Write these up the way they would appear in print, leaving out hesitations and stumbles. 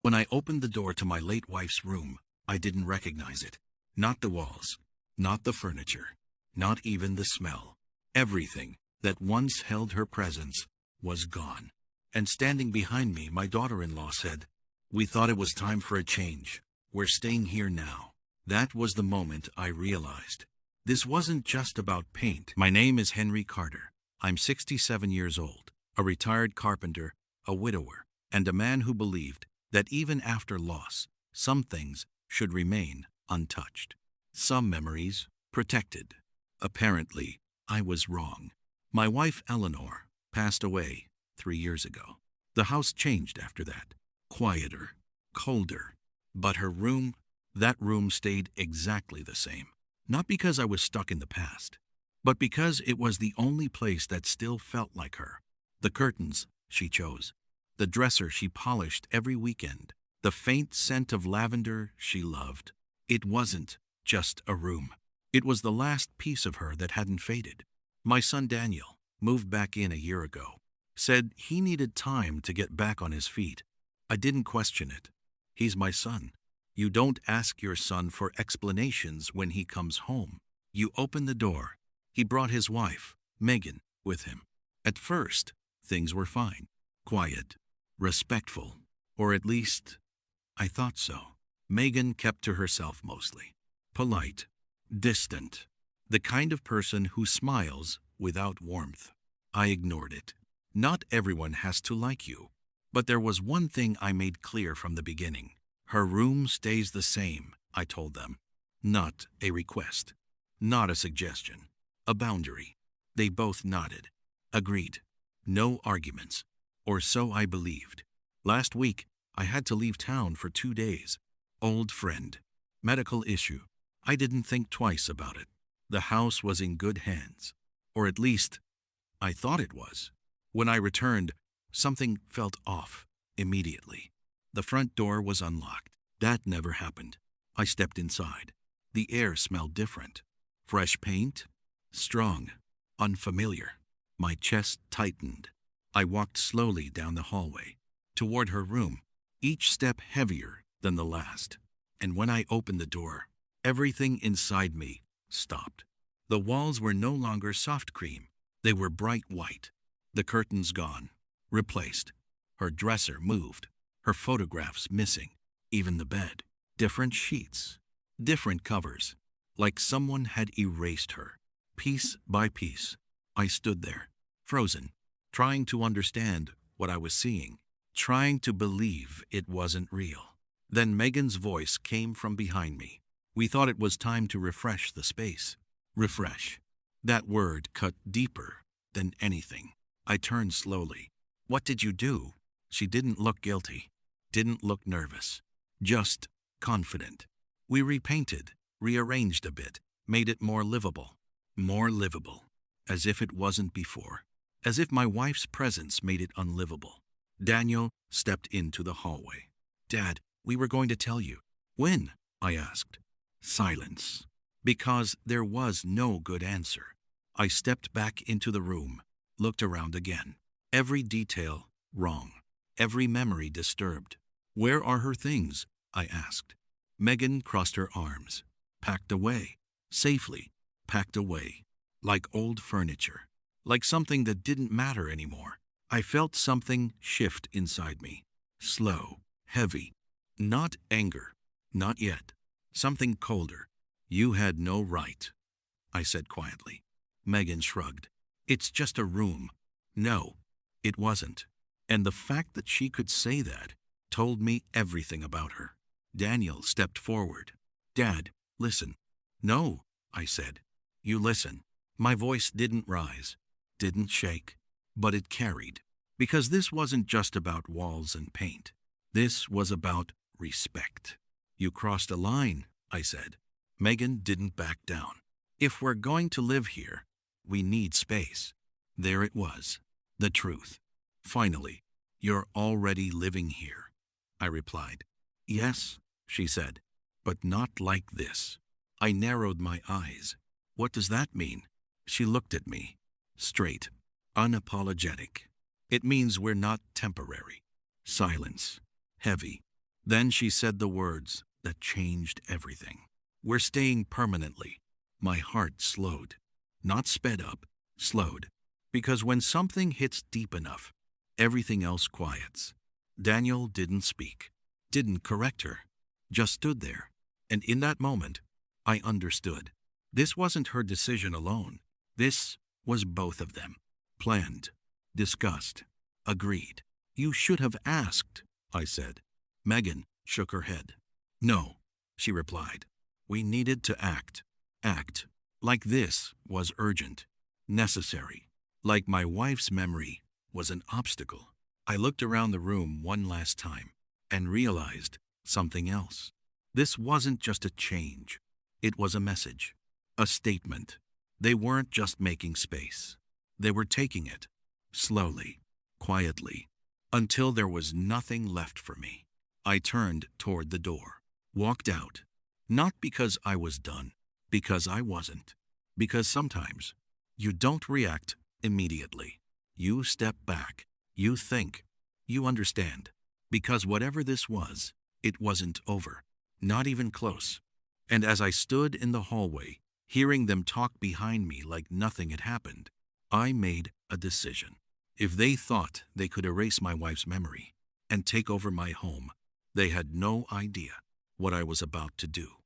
When I opened the door to my late wife's room, I didn't recognize it. Not the walls, not the furniture, not even the smell. Everything that once held her presence was gone. And standing behind me, my daughter-in-law said, "We thought it was time for a change. We're staying here now." That was the moment I realized. This wasn't just about paint. My name is Henry Carter. I'm 67 years old, a retired carpenter, a widower, and a man who believed that even after loss, some things should remain untouched. Some memories protected. Apparently, I was wrong. My wife Eleanor passed away 3 years ago. The house changed after that. Quieter, colder. But her room, that room stayed exactly the same. Not because I was stuck in the past, but because it was the only place that still felt like her. The curtains she chose, the dresser she polished every weekend, the faint scent of lavender she loved. It wasn't just a room. It was the last piece of her that hadn't faded. My son Daniel moved back in a year ago, said he needed time to get back on his feet. I didn't question it. He's my son. You don't ask your son for explanations when he comes home. You open the door. He brought his wife, Megan, with him. At first, things were fine. Quiet, respectful, or at least, I thought so. Megan kept to herself mostly. Polite, distant, the kind of person who smiles without warmth. I ignored it. Not everyone has to like you. But there was one thing I made clear from the beginning. Her room stays the same, I told them. Not a request. Not a suggestion. A boundary. They both nodded. Agreed. No arguments. Or so I believed. Last week, I had to leave town for 2 days. Old friend. Medical issue. I didn't think twice about it. The house was in good hands. Or at least, I thought it was. When I returned, something felt off immediately. The front door was unlocked. That never happened. I stepped inside. The air smelled different. Fresh paint, strong, unfamiliar. My chest tightened. I walked slowly down the hallway, toward her room, each step heavier than the last. And when I opened the door, everything inside me stopped. The walls were no longer soft cream. They were bright white. The curtains gone, replaced. Her dresser moved. Her photographs missing. Even the bed. Different sheets. Different covers. Like someone had erased her. Piece by piece. I stood there, frozen, trying to understand what I was seeing. Trying to believe it wasn't real. Then Megan's voice came from behind me. We thought it was time to refresh the space. Refresh. That word cut deeper than anything. I turned slowly. What did you do? She didn't look guilty. Didn't look nervous. Just confident. We repainted, rearranged a bit, made it more livable. More livable. As if it wasn't before. As if my wife's presence made it unlivable. Daniel stepped into the hallway. Dad, we were going to tell you. When? I asked. Silence. Because there was no good answer. I stepped back into the room, looked around again. Every detail wrong. Every memory disturbed. Where are her things? I asked. Megan crossed her arms. Packed away. Safely. Packed away. Like old furniture. Like something that didn't matter anymore. I felt something shift inside me. Slow. Heavy. Not anger. Not yet. Something colder. You had no right, I said quietly. Megan shrugged. It's just a room. No, it wasn't. And the fact that she could say that told me everything about her. Daniel stepped forward. Dad, listen. No, I said. You listen. My voice didn't rise, didn't shake, but it carried. Because this wasn't just about walls and paint. This was about respect. You crossed a line, I said. Megan didn't back down. If we're going to live here, we need space. There it was, the truth. Finally, you're already living here, I replied. Yes, she said, but not like this. I narrowed my eyes. What does that mean? She looked at me, straight, unapologetic. It means we're not temporary. Silence, heavy. Then she said the words that changed everything. "We're staying permanently." My heart slowed. Not sped up, slowed. Because when something hits deep enough, everything else quiets. Daniel didn't speak, didn't correct her, just stood there. And in that moment, I understood. This wasn't her decision alone. This was both of them. Planned, discussed, agreed. "You should have asked," I said. Megan shook her head. "No," she replied. "We needed to act. Act. Like this was urgent, necessary. Like my wife's memory was an obstacle." I looked around the room one last time and realized something else. This wasn't just a change. It was a message, a statement. They weren't just making space. They were taking it, slowly, quietly, until there was nothing left for me. I turned toward the door, walked out, not because I was done, because I wasn't. Because sometimes you don't react immediately. You step back, you think, you understand. Because whatever this was, it wasn't over, not even close. And as I stood in the hallway, hearing them talk behind me like nothing had happened, I made a decision. If they thought they could erase my wife's memory and take over my home, they had no idea what I was about to do.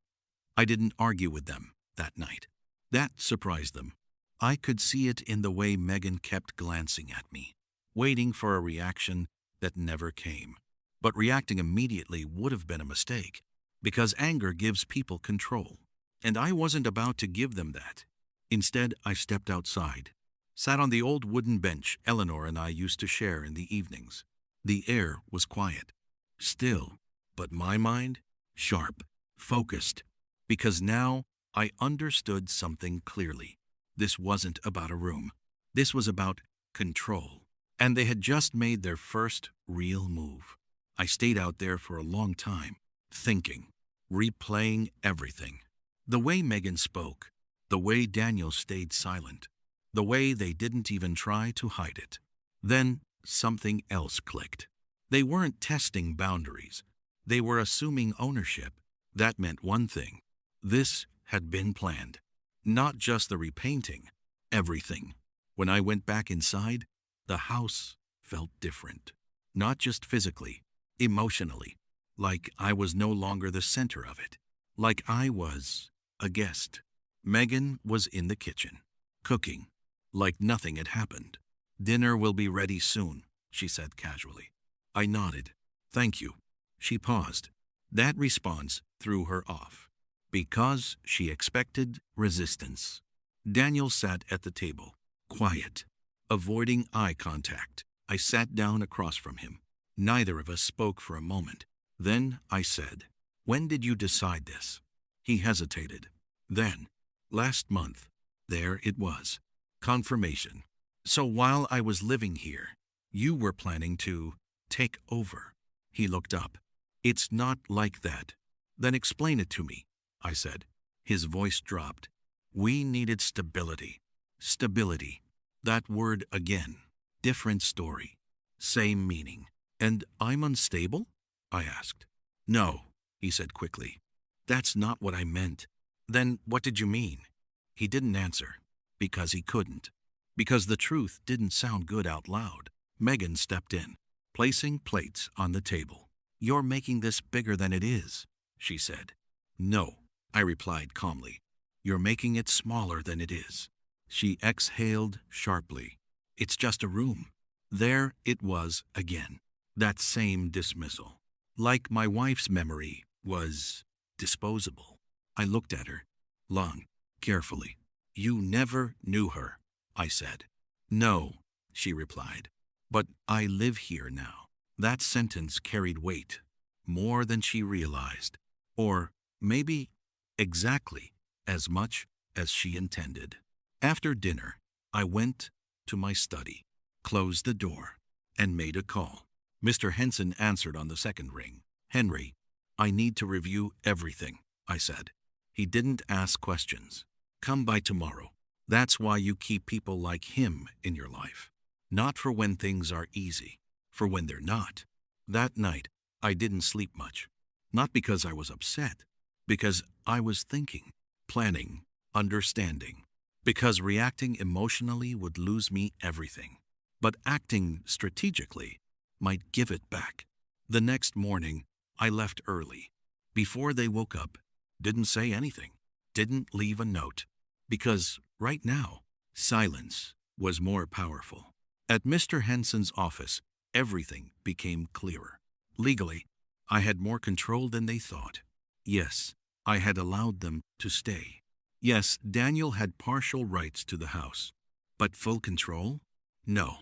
I didn't argue with them that night. That surprised them. I could see it in the way Megan kept glancing at me, waiting for a reaction that never came. But reacting immediately would have been a mistake, because anger gives people control. And I wasn't about to give them that. Instead, I stepped outside, sat on the old wooden bench Eleanor and I used to share in the evenings. The air was quiet, still, but my mind, sharp, focused, because now I understood something clearly. This wasn't about a room. This was about control. And they had just made their first real move. I stayed out there for a long time, thinking, replaying everything. The way Megan spoke, the way Daniel stayed silent, the way they didn't even try to hide it. Then something else clicked. They weren't testing boundaries. They were assuming ownership. That meant one thing. This had been planned. Not just the repainting, everything. When I went back inside, the house felt different. Not just physically, emotionally. Like I was no longer the center of it. Like I was a guest. Megan was in the kitchen, cooking, like nothing had happened. "Dinner will be ready soon," she said casually. I nodded. "Thank you." She paused. That response threw her off, because she expected resistance. Daniel sat at the table, quiet, avoiding eye contact. I sat down across from him. Neither of us spoke for a moment. Then I said, "When did you decide this?" He hesitated. Then, "Last month." There it was. Confirmation. "So while I was living here, you were planning to take over." He looked up. "It's not like that." "Then explain it to me," I said. His voice dropped. "We needed stability." Stability. That word again. Different story. Same meaning. "And I'm unstable?" I asked. "No," he said quickly. "That's not what I meant." "Then what did you mean?" He didn't answer. Because he couldn't. Because the truth didn't sound good out loud. Megan stepped in, placing plates on the table. "You're making this bigger than it is," she said. "No," I replied calmly. "You're making it smaller than it is." She exhaled sharply. "It's just a room." There it was again. That same dismissal. Like my wife's memory was disposable. I looked at her, long, carefully. "You never knew her," I said. "No," she replied. "But I live here now." That sentence carried weight, more than she realized. Or maybe exactly as much as she intended. After dinner, I went to my study, closed the door, and made a call. Mr. Henson answered on the second ring. "Henry, I need to review everything," I said. He didn't ask questions. "Come by tomorrow." That's why you keep people like him in your life. Not for when things are easy, for when they're not. That night, I didn't sleep much. Not because I was upset, because I was thinking, planning, understanding. Because reacting emotionally would lose me everything. But acting strategically might give it back. The next morning, I left early. Before they woke up, didn't say anything, didn't leave a note. Because right now, silence was more powerful. At Mr. Henson's office, everything became clearer. Legally, I had more control than they thought. Yes, I had allowed them to stay. Yes, Daniel had partial rights to the house. But full control? No,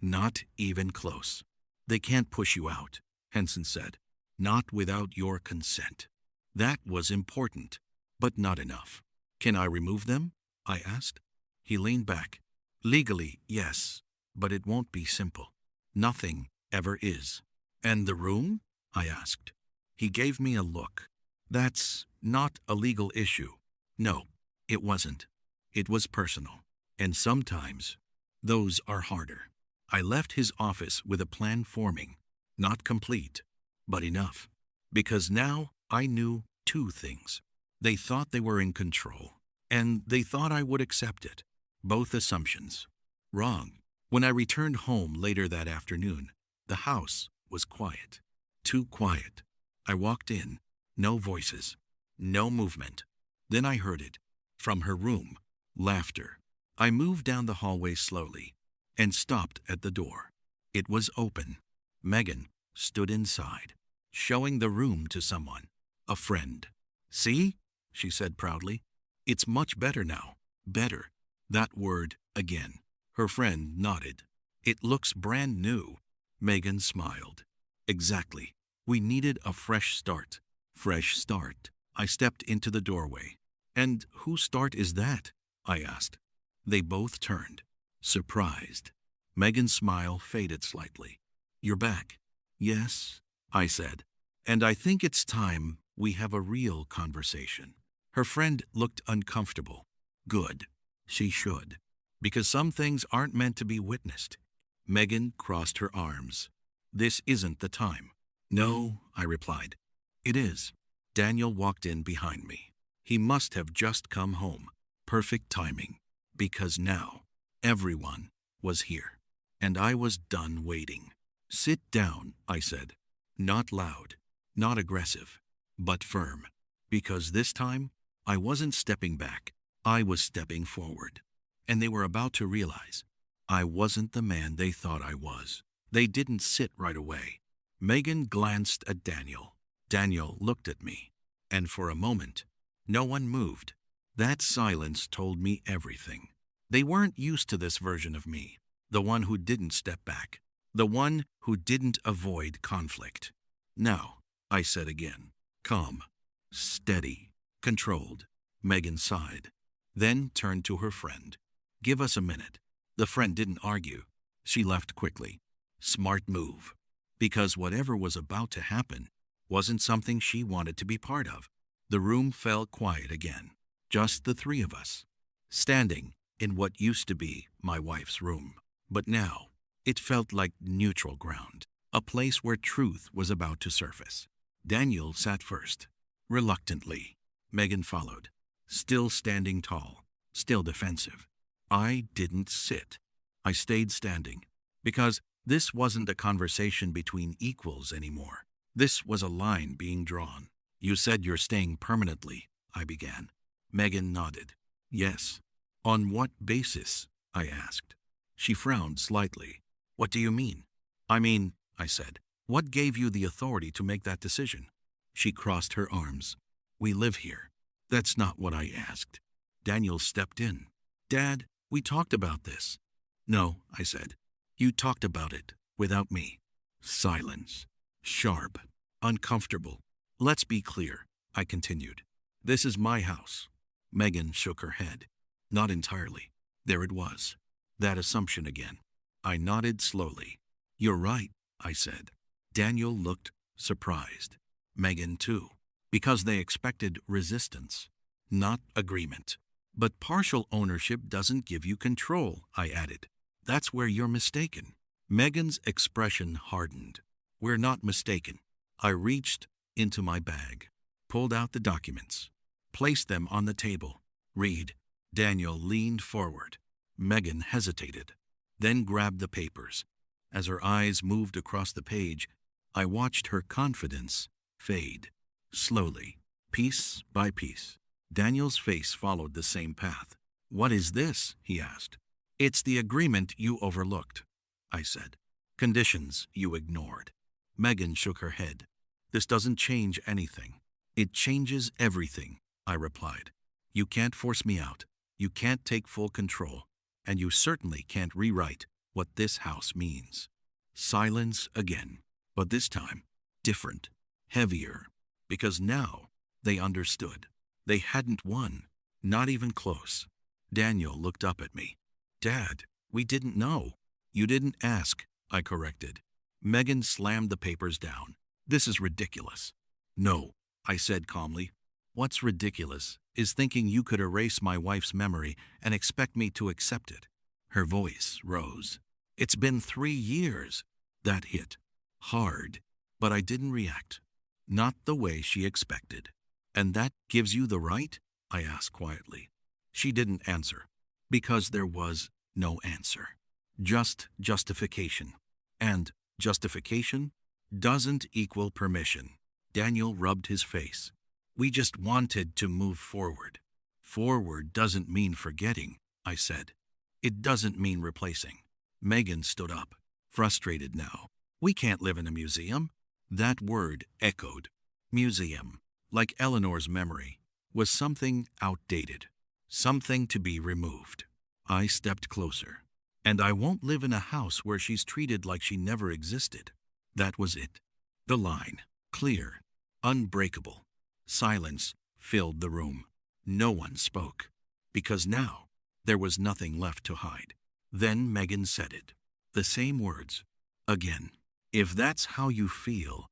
not even close. They can't push you out, Henson said. Not without your consent. That was important, but not enough. Can I remove them? I asked. He leaned back. Legally, yes, but it won't be simple. Nothing ever is. And the room? I asked. He gave me a look. That's not a legal issue. No, it wasn't. It was personal. And sometimes, those are harder. I left his office with a plan forming. Not complete, but enough. Because now I knew two things. They thought they were in control, and they thought I would accept it. Both assumptions. Wrong. When I returned home later that afternoon, the house was quiet. Too quiet. I walked in. No voices. No movement. Then I heard it. From her room. Laughter. I moved down the hallway slowly and stopped at the door. It was open. Megan stood inside, showing the room to someone. A friend. See? She said proudly. It's much better now. Better. That word again. Her friend nodded. It looks brand new. Megan smiled. Exactly. We needed a fresh start. Fresh start. I stepped into the doorway. And whose start is that? I asked. They both turned, surprised. Megan's smile faded slightly. You're back. Yes, I said. And I think it's time we have a real conversation. Her friend looked uncomfortable. Good. She should. Because some things aren't meant to be witnessed. Megan crossed her arms. This isn't the time. No, I replied. It is. Daniel walked in behind me. He must have just come home. Perfect timing. Because now, everyone was here. And I was done waiting. Sit down, I said. Not loud, not aggressive, but firm. Because this time, I wasn't stepping back. I was stepping forward. And they were about to realize I wasn't the man they thought I was. They didn't sit right away. Megan glanced at Daniel. Daniel looked at me. And for a moment, no one moved. That silence told me everything. They weren't used to this version of me, the one who didn't step back, the one who didn't avoid conflict. Now, I said again, calm, steady, controlled. Megan sighed, then turned to her friend. Give us a minute. The friend didn't argue. She left quickly. Smart move. Because whatever was about to happen wasn't something she wanted to be part of. The room fell quiet again. Just the three of us, standing in what used to be my wife's room. But now, it felt like neutral ground, a place where truth was about to surface. Daniel sat first, reluctantly. Megan followed, still standing tall, still defensive. I didn't sit. I stayed standing, because this wasn't a conversation between equals anymore. This was a line being drawn. You said you're staying permanently, I began. Megan nodded. Yes. On what basis? I asked. She frowned slightly. What do you mean? I mean, I said, what gave you the authority to make that decision? She crossed her arms. We live here. That's not what I asked. Daniel stepped in. Dad, we talked about this. No, I said. You talked about it without me. Silence. Sharp. Uncomfortable. Let's be clear, I continued. This is my house. Megan shook her head. Not entirely. There it was. That assumption again. I nodded slowly. You're right, I said. Daniel looked surprised. Megan too. Because they expected resistance, not agreement. But partial ownership doesn't give you control, I added. That's where you're mistaken. Megan's expression hardened. We're not mistaken. I reached into my bag, pulled out the documents, placed them on the table. Read. Daniel leaned forward. Megan hesitated, then grabbed the papers. As her eyes moved across the page, I watched her confidence fade. Slowly, piece by piece, Daniel's face followed the same path. "What is this?" he asked. "It's the agreement you overlooked," I said. "Conditions you ignored." Megan shook her head. "This doesn't change anything." "It changes everything," I replied. "You can't force me out. You can't take full control. And you certainly can't rewrite what this house means." Silence again, but this time different, heavier, because now they understood. They hadn't won, not even close. Daniel looked up at me. "Dad, we didn't know." "You didn't ask," I corrected. Megan slammed the papers down. "This is ridiculous." "No," I said calmly. "What's ridiculous is thinking you could erase my wife's memory and expect me to accept it." Her voice rose. "It's been 3 years." That hit hard, but I didn't react. Not the way she expected. "And that gives you the right?" I asked quietly. She didn't answer, because there was no answer. Just justification. And justification doesn't equal permission. Daniel rubbed his face. "We just wanted to move forward." "Forward doesn't mean forgetting," I said. "It doesn't mean replacing." Megan stood up, frustrated now. "We can't live in a museum." That word echoed. Museum, like Eleanor's memory, was something outdated, something to be removed. I stepped closer. "And I won't live in a house where she's treated like she never existed." That was it. The line, clear, unbreakable. Silence filled the room. No one spoke, because now there was nothing left to hide. Then Megan said it, the same words, again. "If that's how you feel,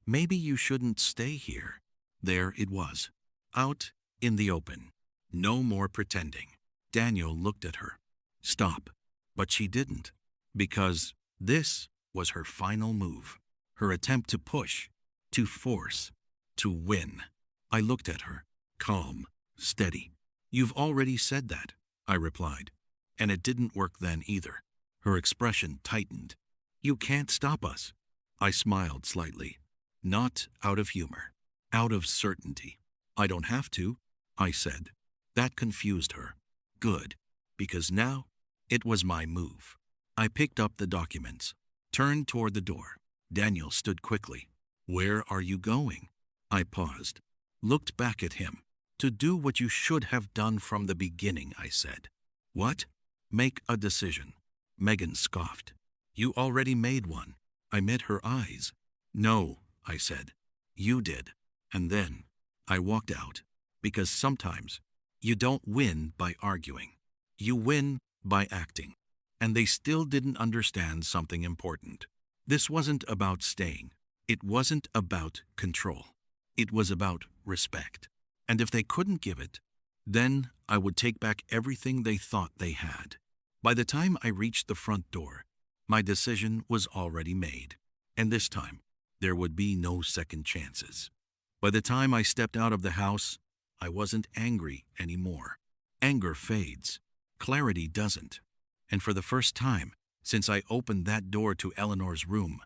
maybe you shouldn't stay here." There it was, out in the open. No more pretending. Daniel looked at her. "Stop." But she didn't, because this was her final move, her attempt to push, to force, to win. I looked at her, calm, steady. "You've already said that," I replied, and it didn't work then either. Her expression tightened. "You can't stop us." I smiled slightly, not out of humor, out of certainty. "I don't have to," I said. That confused her. Good, because now it was my move. I picked up the documents, turned toward the door. Daniel stood quickly. "Where are you going?" I paused, looked back at him. "To do what you should have done from the beginning," I said. "What?" "Make a decision." Megan scoffed. "You already made one." I met her eyes. "No," I said. "You did." And then I walked out, because sometimes you don't win by arguing. You win by acting. And they still didn't understand something important. This wasn't about staying. It wasn't about control. It was about respect. And if they couldn't give it, then I would take back everything they thought they had. By the time I reached the front door, my decision was already made. And this time, there would be no second chances. By the time I stepped out of the house, I wasn't angry anymore. Anger fades. Clarity doesn't. And for the first time since I opened that door to Eleanor's room,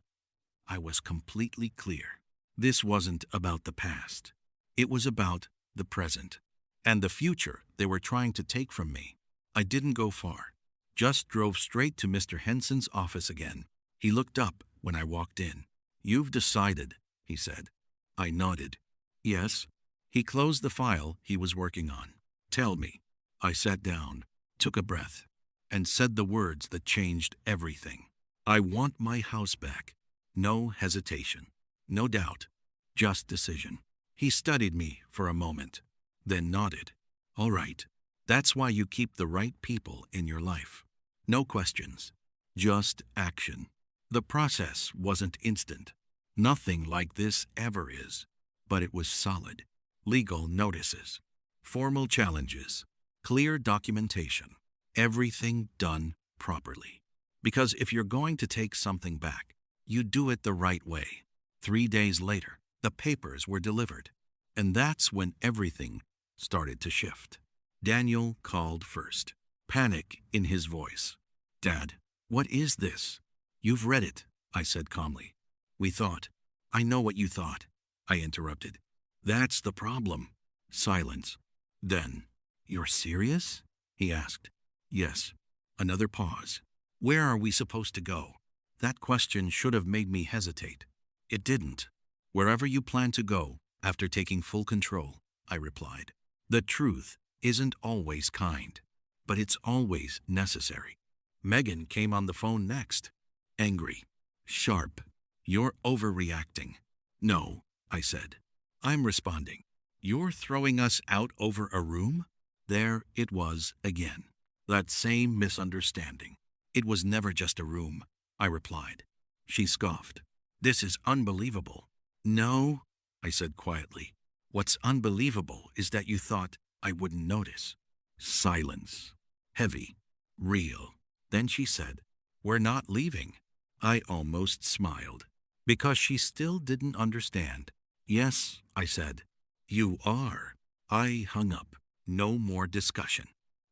I was completely clear. This wasn't about the past. It was about the present and the future they were trying to take from me. I didn't go far, just drove straight to Mr. Henson's office again. He looked up when I walked in. "You've decided," he said. I nodded. "Yes." He closed the file he was working on. "Tell me." I sat down, took a breath, and said the words that changed everything. "I want my house back." No hesitation, no doubt, just decision. He studied me for a moment, then nodded. "All right. That's why you keep the right people in your life. No questions, just action." The process wasn't instant. Nothing like this ever is. But it was solid. Legal notices, formal challenges, clear documentation, everything done properly. Because if you're going to take something back, you do it the right way. 3 days later, the papers were delivered. And that's when everything started to shift. Daniel called first, panic in his voice. "Dad, what is this?" "You've read it," I said calmly. "We thought." "I know what you thought," I interrupted. "That's the problem." Silence. Then, "You're serious?" he asked. "Yes." Another pause. "Where are we supposed to go?" That question should have made me hesitate. It didn't. "Wherever you plan to go after taking full control," I replied. "The truth isn't always kind, but it's always necessary." Megan came on the phone next. Angry. Sharp. "You're overreacting." "No," I said. "I'm responding." "You're throwing us out over a room?" There it was again. That same misunderstanding. "It was never just a room," I replied. She scoffed. "This is unbelievable." "No," I said quietly. "What's unbelievable is that you thought I wouldn't notice." Silence. Heavy. Real. Then she said, "We're not leaving." I almost smiled, because she still didn't understand. "Yes," I said. "You are." I hung up. No more discussion.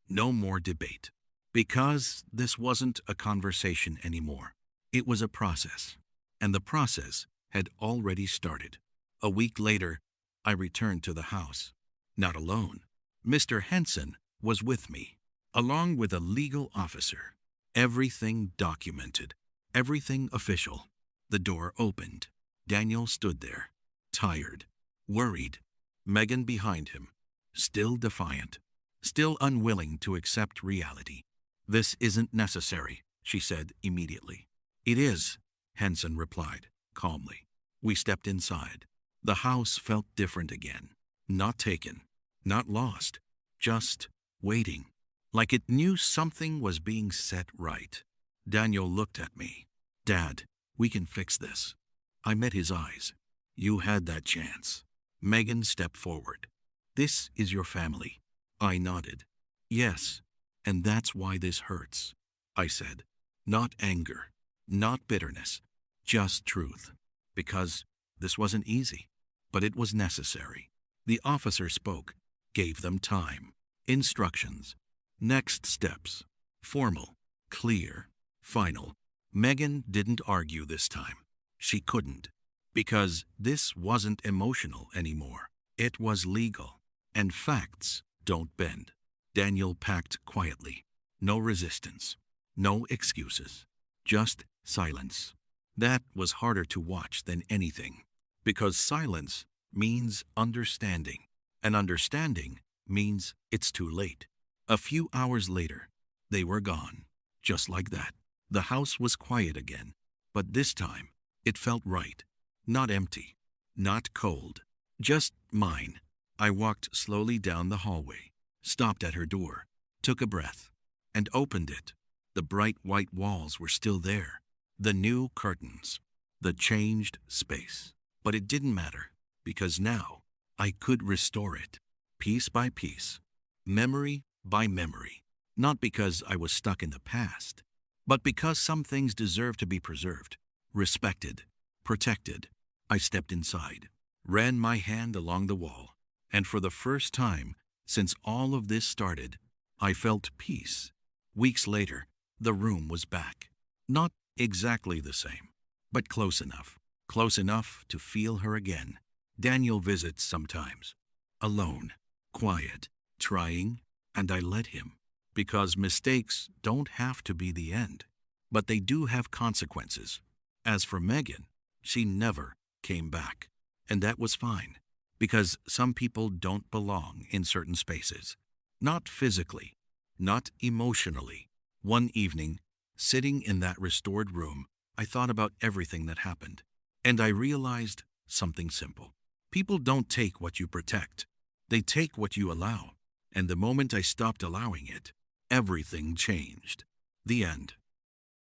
No more debate. Because this wasn't a conversation anymore. It was a process. And the process had already started. A week later, I returned to the house. Not alone. Mr. Henson was with me, along with a legal officer. Everything documented. Everything official. The door opened. Daniel stood there, tired, worried. Megan behind him, still defiant, still unwilling to accept reality. "This isn't necessary," she said immediately. "It is," Henson replied, calmly. We stepped inside. The house felt different again. Not taken, not lost, just waiting. Like it knew something was being set right. Daniel looked at me. "Dad, we can fix this." I met his eyes. "You had that chance." Megan stepped forward. "This is your family." I nodded. "Yes, and that's why this hurts," I said. Not anger, not bitterness, just truth. Because this wasn't easy, but it was necessary. The officer spoke, gave them time, instructions, next steps, formal, clear, final. Megan didn't argue this time. She couldn't, because this wasn't emotional anymore. It was legal, and facts don't bend. Daniel packed quietly. No resistance, no excuses, just silence. That was harder to watch than anything, because silence means understanding, and understanding means it's too late. A few hours later, they were gone, just like that. The house was quiet again, but this time it felt right, not empty, not cold, just mine. I walked slowly down the hallway, stopped at her door, took a breath, and opened it. The bright white walls were still there, the new curtains, the changed space. But it didn't matter, because now I could restore it, piece by piece, memory by memory. Not because I was stuck in the past, but because some things deserve to be preserved, respected, protected. I stepped inside, ran my hand along the wall, and for the first time since all of this started, I felt peace. Weeks later, the room was back. Not exactly the same, but close enough to feel her again. Daniel visits sometimes, alone, quiet, trying, and I let him. Because mistakes don't have to be the end, but they do have consequences. As for Megan, she never came back, and that was fine, because some people don't belong in certain spaces. Not physically, not emotionally. One evening, sitting in that restored room, I thought about everything that happened, and I realized something simple. People don't take what you protect. They take what you allow. And the moment I stopped allowing it, everything changed. The end.